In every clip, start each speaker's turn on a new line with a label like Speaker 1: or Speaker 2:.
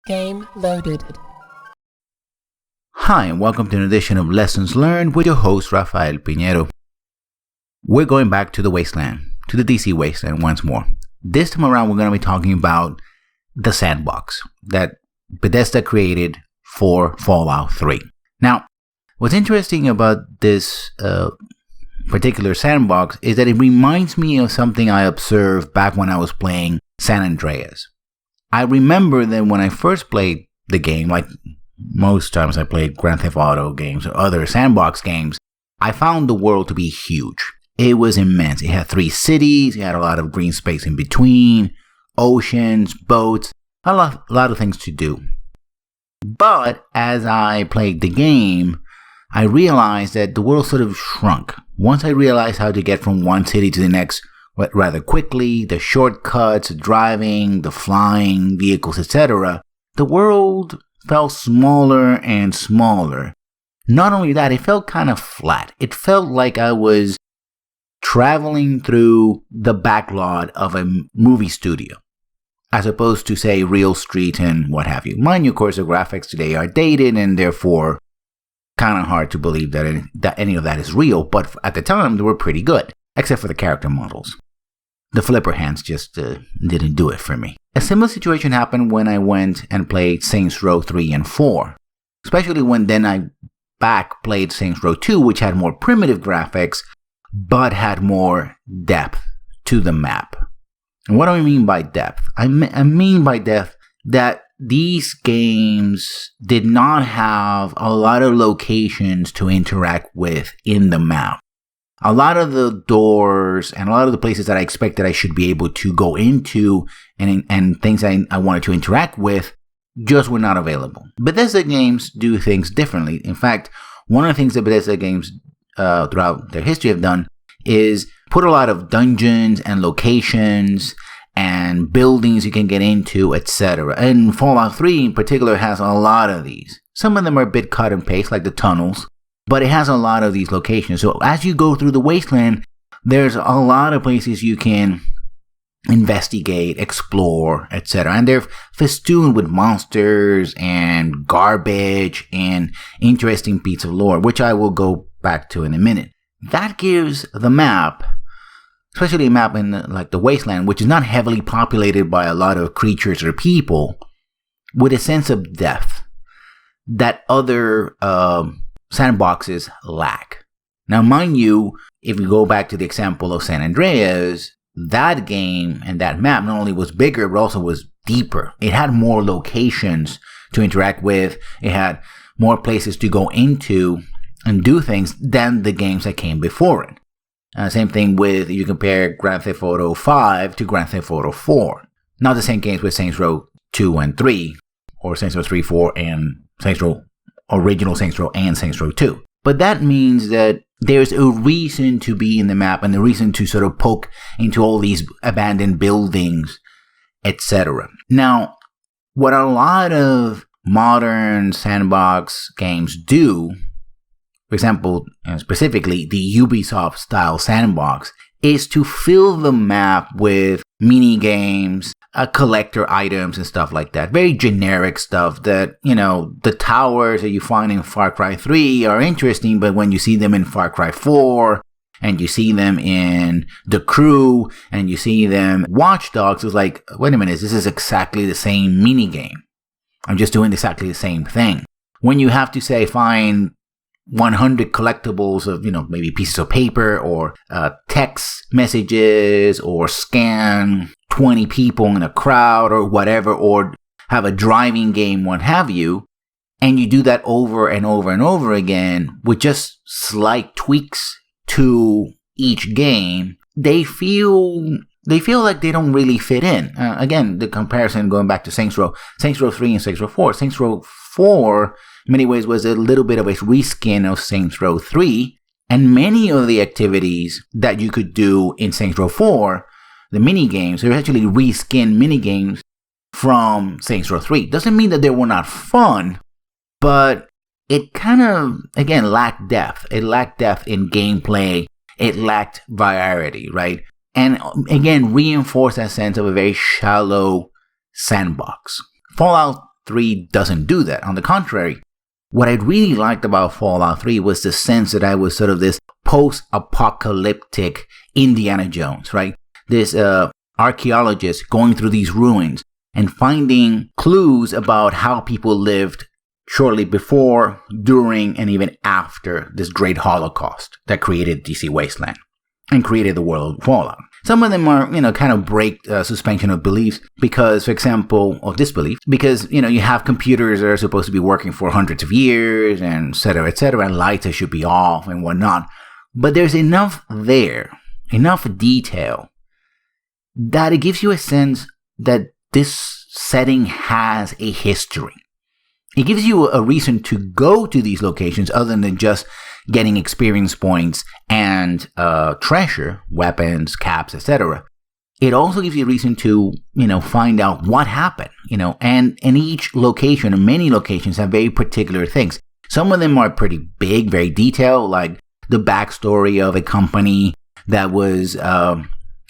Speaker 1: Game loaded.
Speaker 2: Hi, and welcome to an edition of Lessons Learned with your host, Rafael Piñero. We're going back to the Wasteland, to the DC Wasteland once more. This time around, we're going to be talking about the Sandbox that Bethesda created for Fallout 3. Now, what's interesting about this particular Sandbox is that it reminds me of something I observed back when I was playing San Andreas. I remember that when I first played the game, like most times I played Grand Theft Auto games or other Sandbox games, I found the world to be huge. It was immense. It had 3 cities, it had a lot of green space in between, oceans, boats, a lot of things to do. But as I played the game, I realized that the world sort of shrunk. Once I realized how to get from one city to the next rather quickly, the shortcuts, driving, the flying, vehicles, etc., the world felt smaller and smaller. Not only that, it felt kind of flat. It felt like I was traveling through the backlot of a movie studio, as opposed to, say, real street and what have you. Mind you, of course, the graphics today are dated and therefore kind of hard to believe that any of that is real, but at the time they were pretty good, except for the character models. The flipper hands just didn't do it for me. A similar situation happened when I went and played Saints Row 3 and 4, especially when then I played Saints Row 2, which had more primitive graphics, but had more depth to the map. And what do I mean by depth? I mean by depth that these games did not have a lot of locations to interact with in the map. A lot of the doors and a lot of the places that I expected I should be able to go into and things I wanted to interact with just were not available. Bethesda games do things differently. In fact, one of the things that Bethesda games throughout their history have done is put a lot of dungeons and locations and buildings you can get into, etc. And Fallout 3 in particular has a lot of these. Some of them are a bit cut and paste, like the tunnels, but it has a lot of these locations. So as you go through the Wasteland, there's a lot of places you can investigate, explore, etc. And they're festooned with monsters and garbage and interesting bits of lore, which I will go back to in a minute. That gives the map, especially a map in like the Wasteland, which is not heavily populated by a lot of creatures or people, with a sense of depth that other sandboxes lack. Now, mind you, if you go back to the example of San Andreas, that game and that map not only was bigger, but also was deeper. It had more locations to interact with. It had more places to go into and do things than the games that came before it. Same thing with, you compare Grand Theft Auto 5 to Grand Theft Auto 4. Not the same games with Saints Row 2 and 3, or Saints Row 3, 4, and Saints Row, original Saints Row and Saints Row 2. But that means that there's a reason to be in the map and a reason to sort of poke into all these abandoned buildings, etc. Now, what a lot of modern sandbox games do, for example, specifically the Ubisoft style sandbox, is to fill the map with mini games, collector items and stuff like that. Very generic stuff that, the towers that you find in Far Cry 3 are interesting, but when you see them in Far Cry 4, and you see them in The Crew, and you see them in Watch Dogs, it's like, wait a minute, this is exactly the same mini game. I'm just doing exactly the same thing. When you have to, say, find 100 collectibles of, maybe pieces of paper or text messages, or scan 20 people in a crowd or whatever, or have a driving game, what have you, and you do that over and over and over again with just slight tweaks to each game, they feel like they don't really fit in. Again, the comparison going back to Saints Row 3 and Saints Row 4. Saints Row 4 in many ways was a little bit of a reskin of Saints Row 3, and many of the activities that you could do in Saints Row 4, the mini games, they're actually reskin mini games from Saints Row 3. Doesn't mean that they were not fun, but it kind of, again, lacked depth. It lacked depth in gameplay. It lacked variety, right? And again, reinforced that sense of a very shallow sandbox. Fallout 3 doesn't do that. On the contrary, what I really liked about Fallout 3 was the sense that I was sort of this post-apocalyptic Indiana Jones, right? This archaeologist going through these ruins and finding clues about how people lived shortly before, during, and even after this great Holocaust that created DC Wasteland and created the world of Fallout. Some of them are, kind of break suspension of beliefs because, for example, or disbelief, because, you have computers that are supposed to be working for hundreds of years and et cetera, and lights that should be off and whatnot. But there's enough there, enough detail, that it gives you a sense that this setting has a history. It gives you a reason to go to these locations other than just getting experience points and treasure, weapons, caps, etc. It also gives you a reason to, find out what happened, and in each location, and many locations have very particular things. Some of them are pretty big, very detailed, like the backstory of a company that was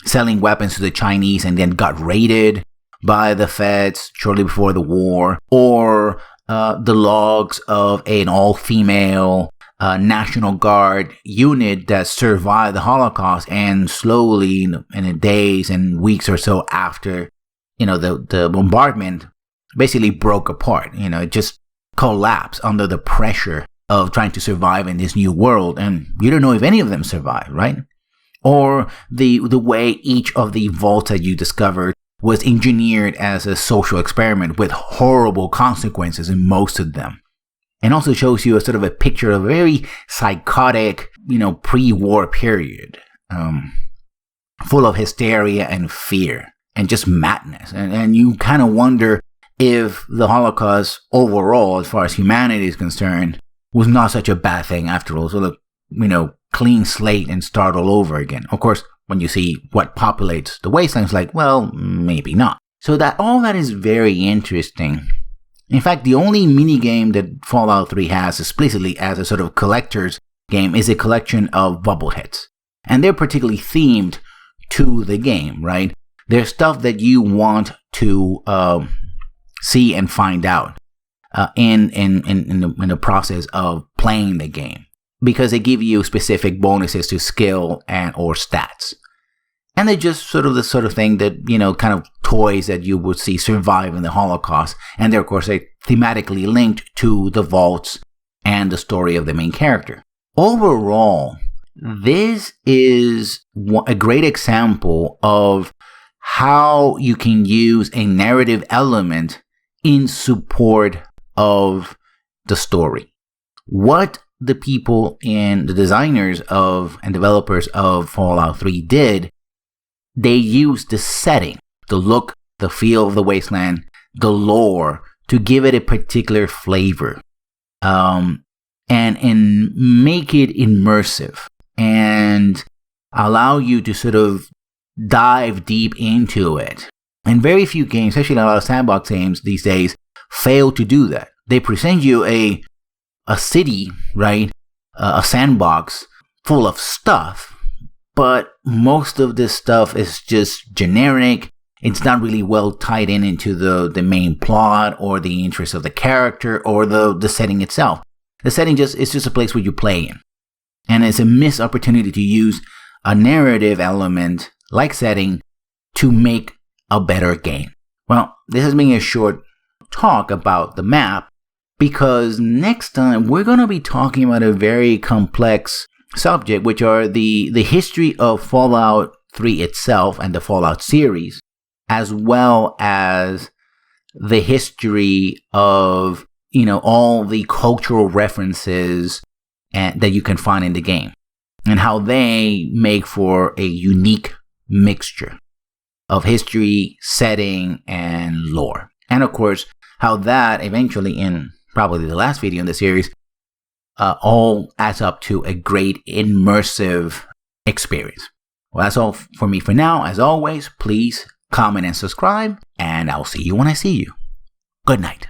Speaker 2: selling weapons to the Chinese and then got raided by the feds shortly before the war, or the logs of an all-female National Guard unit that survived the Holocaust and slowly, in the days and weeks or so after, the bombardment, basically broke apart. It just collapsed under the pressure of trying to survive in this new world, and you don't know if any of them survived, right? Or the way each of the vaults that you discovered was engineered as a social experiment with horrible consequences in most of them. And also shows you a sort of a picture of a very psychotic, pre-war period, full of hysteria and fear and just madness. And you kind of wonder if the Holocaust overall, as far as humanity is concerned, was not such a bad thing after all. So, clean slate and start all over again. Of course, when you see what populates the wasteland, it's like, well, maybe not. So that all that is very interesting. In fact, the only minigame that Fallout 3 has explicitly as a sort of collector's game is a collection of bubbleheads. And they're particularly themed to the game, right? They're stuff that you want to see and find out in the process of playing the game, because they give you specific bonuses to skill and or stats. And they're just sort of the sort of thing that, kind of toys that you would see survive in the Holocaust. And they're, of course, thematically linked to the vaults and the story of the main character. Overall, this is a great example of how you can use a narrative element in support of the story. What the people and the designers of and developers of Fallout 3 did, they used the setting, the look, the feel of the wasteland, the lore, to give it a particular flavor, and make it immersive and allow you to sort of dive deep into it. And very few games, especially a lot of sandbox games these days, fail to do that. They present you a city, right? A sandbox full of stuff, but most of this stuff is just generic. It's not really well tied into the main plot or the interest of the character or the setting itself. The setting is just a place where you play in. And it's a missed opportunity to use a narrative element like setting to make a better game. Well, this has been a short talk about the map, because next time we're going to be talking about a very complex subject, which are the history of Fallout 3 itself and the Fallout series, as well as the history of, all the cultural references that you can find in the game, and how they make for a unique mixture of history, setting, and lore. And of course, how that eventually, in probably the last video in the series, all adds up to a great immersive experience. Well, that's all for me for now. As always, please comment and subscribe, and I'll see you when I see you. Good night.